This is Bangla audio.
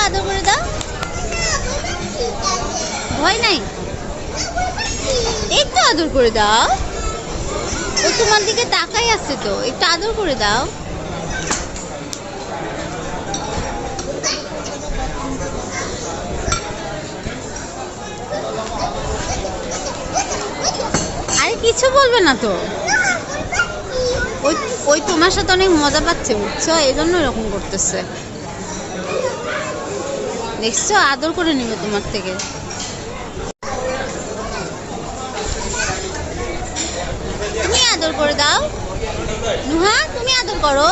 আদর করে দাও। ভয় নাই, একটু আদর করে দাও। ও তোমার দিকে তাকাই আছে তো, একটু আদর করে দাও। আরে কিছু বলবে না তো, ওই ওই তোমার সাথে অনেক মজা পাচ্ছে বুঝছো, এই জন্য এরকম করতেছে। দেখছো, আদর করে নিবে তোমার থেকে। তুমি আদর করে দাও নুহা, তুমি আদর করো।